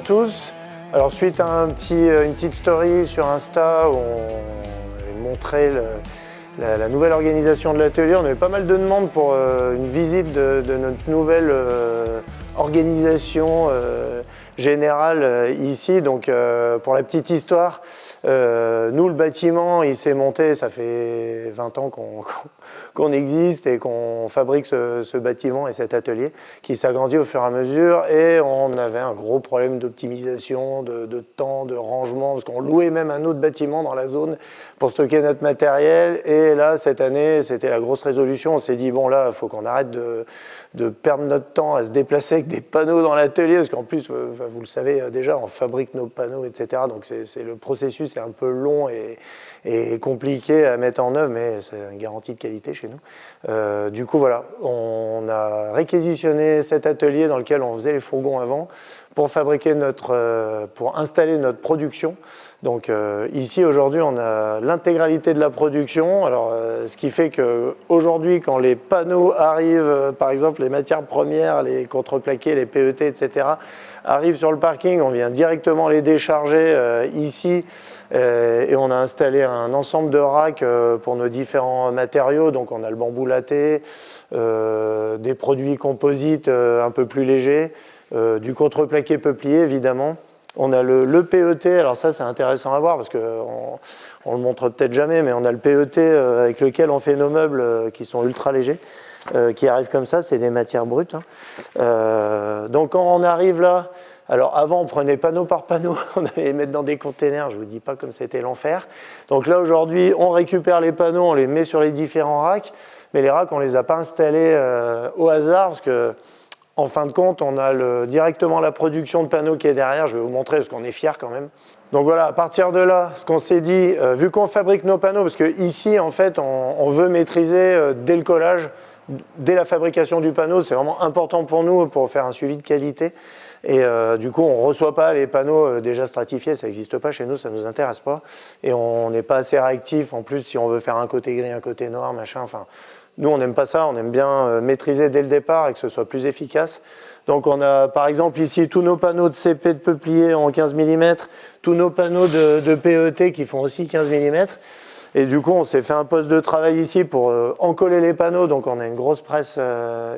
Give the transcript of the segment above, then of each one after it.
tous. Alors suite à une petite story sur Insta où on montrait la nouvelle organisation de l'atelier, on avait pas mal de demandes pour une visite de notre nouvelle organisation générale ici. Donc pour la petite histoire, nous le bâtiment il s'est monté, ça fait 20 ans qu'on existe et qu'on fabrique ce bâtiment et cet atelier qui s'agrandit au fur et à mesure, et on avait un gros problème d'optimisation, de temps, de rangement, parce qu'on louait même un autre bâtiment dans la zone pour stocker notre matériel. Et là cette année c'était la grosse résolution, on s'est dit bon là il faut qu'on arrête de perdre notre temps à se déplacer avec des panneaux dans l'atelier, parce qu'en plus vous le savez déjà, on fabrique nos panneaux etc, donc le processus est un peu long et compliqué à mettre en œuvre, mais c'est une garantie de qualité chez nous. Du coup voilà, on a réquisitionné cet atelier dans lequel on faisait les fourgons avant pour pour installer notre production. Donc ici aujourd'hui on a l'intégralité de la production. Alors ce qui fait qu'aujourd'hui quand les panneaux arrivent, par exemple les matières premières, les contreplaqués, les PET etc arrivent sur le parking, on vient directement les décharger ici. Et on a installé un ensemble de racks pour nos différents matériaux. Donc on a le bambou latté, des produits composites un peu plus légers, du contreplaqué peuplier évidemment. On a le PET, alors ça c'est intéressant à voir parce qu'on le montre peut-être jamais, mais on a le PET avec lequel on fait nos meubles qui sont ultra légers, qui arrivent comme ça, c'est des matières brutes. Donc quand on arrive là, alors avant on prenait panneau par panneau, on allait les mettre dans des containers, je ne vous dis pas comme c'était l'enfer. Donc là aujourd'hui on récupère les panneaux, on les met sur les différents racks, mais les racks on ne les a pas installés au hasard parce que en fin de compte on a directement la production de panneaux qui est derrière, je vais vous montrer parce qu'on est fiers quand même. Donc voilà, à partir de là, ce qu'on s'est dit, vu qu'on fabrique nos panneaux, parce qu'ici en fait on veut maîtriser dès le collage, dès la fabrication du panneau, c'est vraiment important pour nous pour faire un suivi de qualité. Et du coup, on ne reçoit pas les panneaux déjà stratifiés, ça n'existe pas chez nous, ça ne nous intéresse pas. Et on n'est pas assez réactif. En plus, si on veut faire un côté gris, un côté noir, machin, enfin, nous, on n'aime pas ça, on aime bien maîtriser dès le départ et que ce soit plus efficace. Donc, on a par exemple ici tous nos panneaux de CP de peuplier en 15 mm, tous nos panneaux de PET qui font aussi 15 mm. Et du coup, on s'est fait un poste de travail ici pour encoller les panneaux. Donc, on a une grosse presse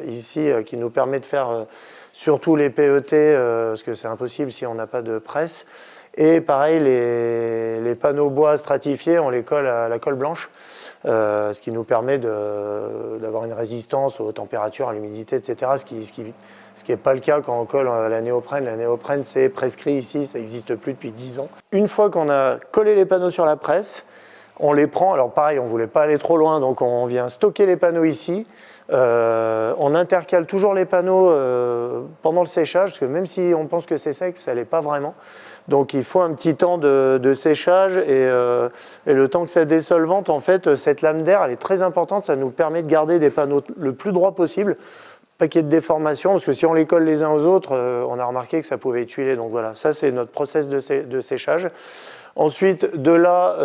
ici qui nous permet de faire surtout les PET, parce que c'est impossible si on n'a pas de presse. Et pareil, les panneaux bois stratifiés, on les colle à la colle blanche, ce qui nous permet d'avoir une résistance aux températures, à l'humidité, etc. Ce qui n'est pas le cas quand on colle la néoprène. La néoprène, c'est prescrit ici, ça n'existe plus depuis 10 ans. Une fois qu'on a collé les panneaux sur la presse, on les prend, alors pareil, on ne voulait pas aller trop loin, donc on vient stocker les panneaux ici. On intercale toujours les panneaux pendant le séchage, parce que même si on pense que c'est sec, ça ne l'est pas vraiment. Donc il faut un petit temps de séchage et le temps que ça désolvante, en fait, cette lame d'air, elle est très importante, ça nous permet de garder des panneaux le plus droit possible, pas qu'il y ait de déformation, parce que si on les colle les uns aux autres, on a remarqué que ça pouvait tuiler. Donc voilà, ça c'est notre process de séchage. Ensuite, de là,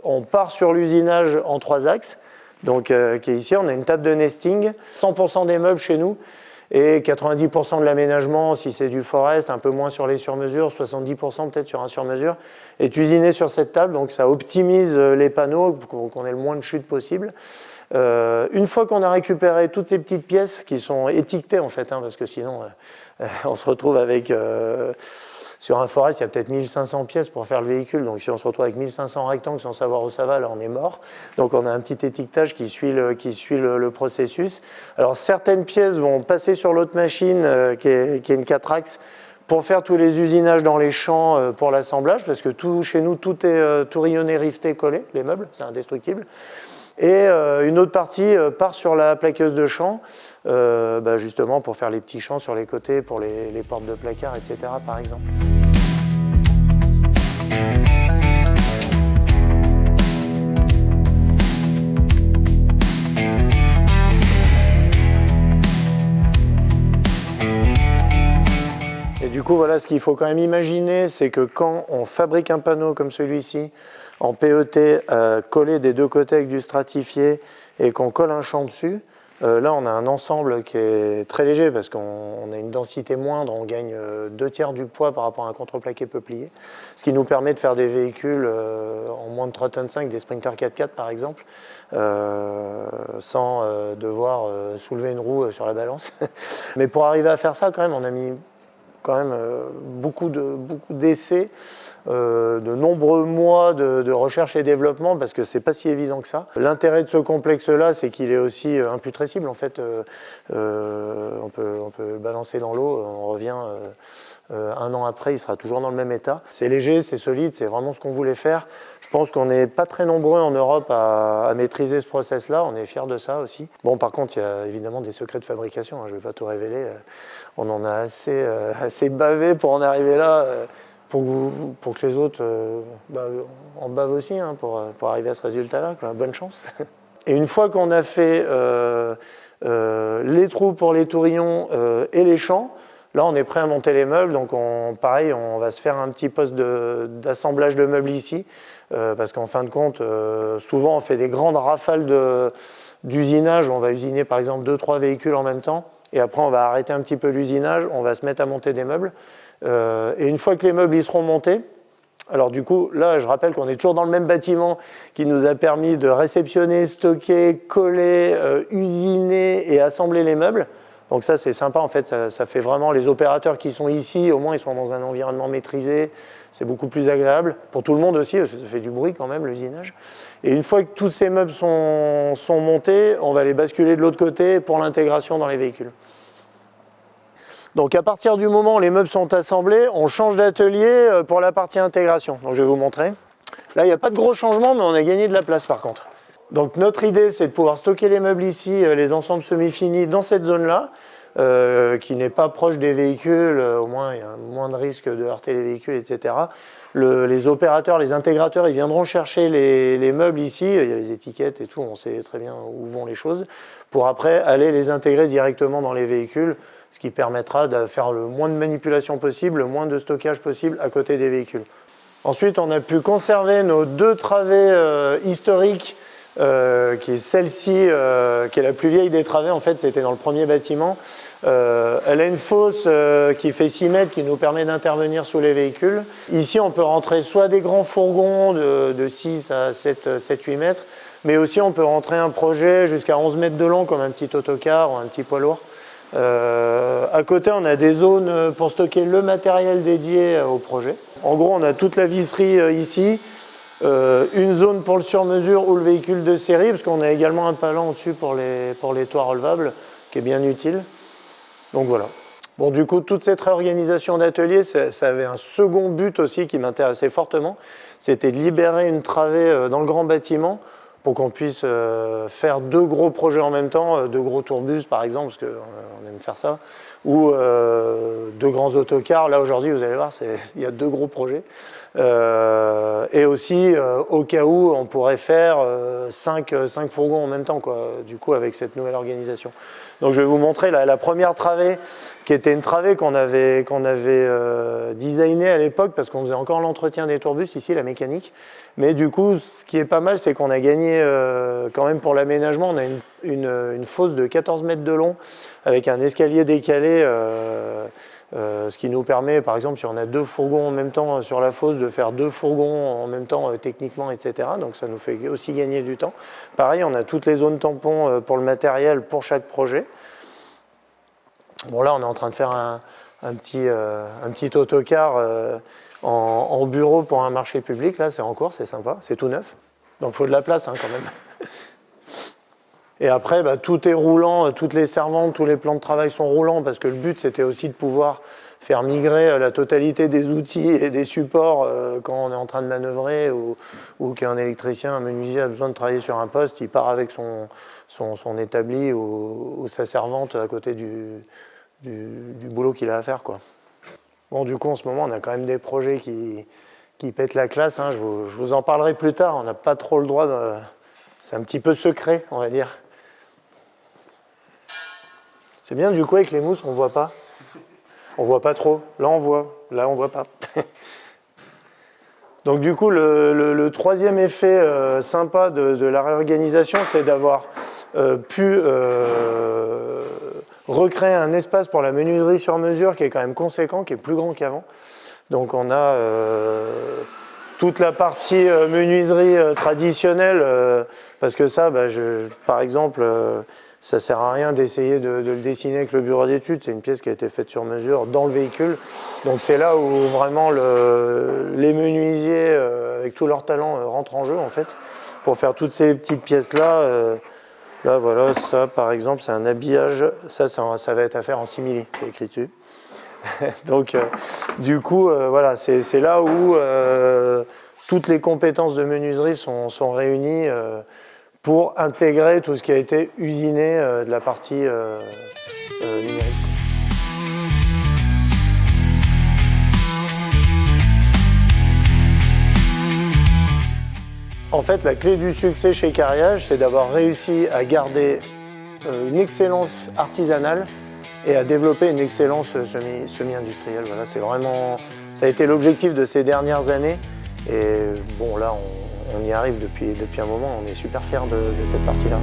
on part sur l'usinage en 3 axes, donc, qui est ici. On a une table de nesting, 100% des meubles chez nous, et 90% de l'aménagement, si c'est du forest, un peu moins sur les sur-mesures, 70% peut-être sur un sur-mesure, est usiné sur cette table, donc ça optimise les panneaux pour qu'on ait le moins de chute possible. Une fois qu'on a récupéré toutes ces petites pièces qui sont étiquetées en fait, parce que sinon on se retrouve avec... Sur un forest, il y a peut-être 1500 pièces pour faire le véhicule, donc si on se retrouve avec 1500 rectangles sans savoir où ça va, là on est mort. Donc on a un petit étiquetage qui suit le processus. Alors certaines pièces vont passer sur l'autre machine qui est une 4 axes pour faire tous les usinages dans les champs pour l'assemblage, parce que chez nous tout est tout rayonné, rifté, collé, les meubles, c'est indestructible. Et une autre partie part sur la plaqueuse de champ, justement pour faire les petits champs sur les côtés, pour les portes de placard, etc. par exemple. Et du coup, voilà, ce qu'il faut quand même imaginer, c'est que quand on fabrique un panneau comme celui-ci, en PET collé des deux côtés avec du stratifié et qu'on colle un champ dessus, Là, on a un ensemble qui est très léger parce qu'on a une densité moindre, on gagne 2/3 du poids par rapport à un contreplaqué peuplier, ce qui nous permet de faire des véhicules en moins de 3,5 tonnes, des Sprinter 4x4 par exemple, sans devoir soulever une roue sur la balance. Mais pour arriver à faire ça, quand même, on a mis quand même beaucoup d'essais, de nombreux mois de recherche et développement, parce que c'est pas si évident que ça. L'intérêt de ce complexe-là, c'est qu'il est aussi imputrescible. En fait, on peut balancer dans l'eau, on revient 1 an après, il sera toujours dans le même état. C'est léger, c'est solide, c'est vraiment ce qu'on voulait faire. Je pense qu'on n'est pas très nombreux en Europe à maîtriser ce process-là, on est fiers de ça aussi. Bon, par contre, il y a évidemment des secrets de fabrication, je ne vais pas tout révéler. On en a assez bavé pour en arriver là, pour que les autres en bavent aussi, hein, pour arriver à ce résultat-là. Bonne chance. Et une fois qu'on a fait les trous pour les tourillons et les champs, là, on est prêt à monter les meubles, donc pareil, on va se faire un petit poste d'assemblage de meubles ici, parce qu'en fin de compte, souvent on fait des grandes rafales d'usinage, on va usiner par exemple 2-3 véhicules en même temps, et après on va arrêter un petit peu l'usinage, on va se mettre à monter des meubles, et une fois que les meubles y seront montés, alors du coup, là, je rappelle qu'on est toujours dans le même bâtiment qui nous a permis de réceptionner, stocker, coller, usiner et assembler les meubles. Donc ça, c'est sympa, en fait, ça fait vraiment les opérateurs qui sont ici, au moins ils sont dans un environnement maîtrisé, c'est beaucoup plus agréable. Pour tout le monde aussi, parce que ça fait du bruit quand même, l'usinage. Et une fois que tous ces meubles sont montés, on va les basculer de l'autre côté pour l'intégration dans les véhicules. Donc à partir du moment où les meubles sont assemblés, on change d'atelier pour la partie intégration. Donc je vais vous montrer. Là, il n'y a pas de gros changements, mais on a gagné de la place par contre. Donc notre idée, c'est de pouvoir stocker les meubles ici, les ensembles semi-finis dans cette zone-là, qui n'est pas proche des véhicules, au moins il y a moins de risque de heurter les véhicules, etc. Les opérateurs, les intégrateurs, ils viendront chercher les meubles ici, il y a les étiquettes et tout, on sait très bien où vont les choses, pour après aller les intégrer directement dans les véhicules, ce qui permettra de faire le moins de manipulation possible, le moins de stockage possible à côté des véhicules. Ensuite, on a pu conserver nos 2 travées historiques, qui est celle-ci, qui est la plus vieille des travées, en fait, c'était dans le premier bâtiment. Elle a une fosse qui fait 6 mètres, qui nous permet d'intervenir sous les véhicules. Ici, on peut rentrer soit des grands fourgons de 6 à 7-8 mètres, mais aussi on peut rentrer un projet jusqu'à 11 mètres de long, comme un petit autocar ou un petit poids lourd. À côté, on a des zones pour stocker le matériel dédié au projet. En gros, on a toute la visserie ici, une zone pour le sur-mesure ou le véhicule de série, parce qu'on a également un palan au-dessus pour les toits relevables, qui est bien utile. Donc voilà. Bon, du coup, toute cette réorganisation d'atelier, ça avait un second but aussi qui m'intéressait fortement, c'était de libérer une travée dans le grand bâtiment pour qu'on puisse faire 2 gros projets en même temps, 2 gros tourbus par exemple, parce qu'on aime faire ça, ou 2 grands autocars. Là aujourd'hui, vous allez voir, il y a 2 gros projets. Et aussi, au cas où, on pourrait faire 5 fourgons en même temps, quoi, du coup, avec cette nouvelle organisation. Donc je vais vous montrer la première travée, qui était une travée qu'on avait designée à l'époque, parce qu'on faisait encore l'entretien des tourbus, ici, la mécanique. Mais du coup, ce qui est pas mal, c'est qu'on a gagné quand même pour l'aménagement. On a une fosse de 14 mètres de long, avec un escalier décalé, ce qui nous permet, par exemple, si on a 2 fourgons en même temps sur la fosse, de faire 2 fourgons en même temps techniquement, etc. Donc ça nous fait aussi gagner du temps. Pareil, on a toutes les zones tampons pour le matériel pour chaque projet. Bon, là, on est en train de faire un petit autocar en bureau pour un marché public. Là, c'est en cours, c'est sympa, c'est tout neuf. Donc il faut de la place, hein, quand même. Et après, tout est roulant, toutes les servantes, tous les plans de travail sont roulants, parce que le but, c'était aussi de pouvoir faire migrer la totalité des outils et des supports quand on est en train de manœuvrer, ou qu'un électricien, un menuisier a besoin de travailler sur un poste, il part avec son établi ou sa servante à côté du boulot qu'il a à faire, quoi. Bon, du coup, en ce moment, on a quand même des projets qui pètent la classe, hein. Je vous en parlerai plus tard, on n'a pas trop le droit de... C'est un petit peu secret, on va dire. C'est bien, du coup, avec les mousses, on ne voit pas. On ne voit pas trop. Là, on voit. Là, on ne voit pas. Donc du coup, le troisième effet sympa de la réorganisation, c'est d'avoir pu recréer un espace pour la menuiserie sur mesure qui est quand même conséquent, qui est plus grand qu'avant. Donc on a toute la partie menuiserie traditionnelle, parce que ça, par exemple, ça sert à rien d'essayer de le dessiner avec le bureau d'études, c'est une pièce qui a été faite sur mesure dans le véhicule. Donc c'est là où vraiment les menuisiers, avec tout leur talent, rentrent en jeu en fait, pour faire toutes ces petites pièces-là. Là voilà, ça par exemple, c'est un habillage, ça va être à faire en simili, c'est écrit dessus. Donc du coup, voilà, c'est là où toutes les compétences de menuiserie sont réunies pour intégrer tout ce qui a été usiné de la partie numérique. En fait, la clé du succès chez Cariage, c'est d'avoir réussi à garder une excellence artisanale et à développer une excellence semi-industrielle. Voilà, c'est vraiment, ça a été l'objectif de ces dernières années. Et bon, là, on y arrive depuis un moment. On est super fiers de cette partie-là.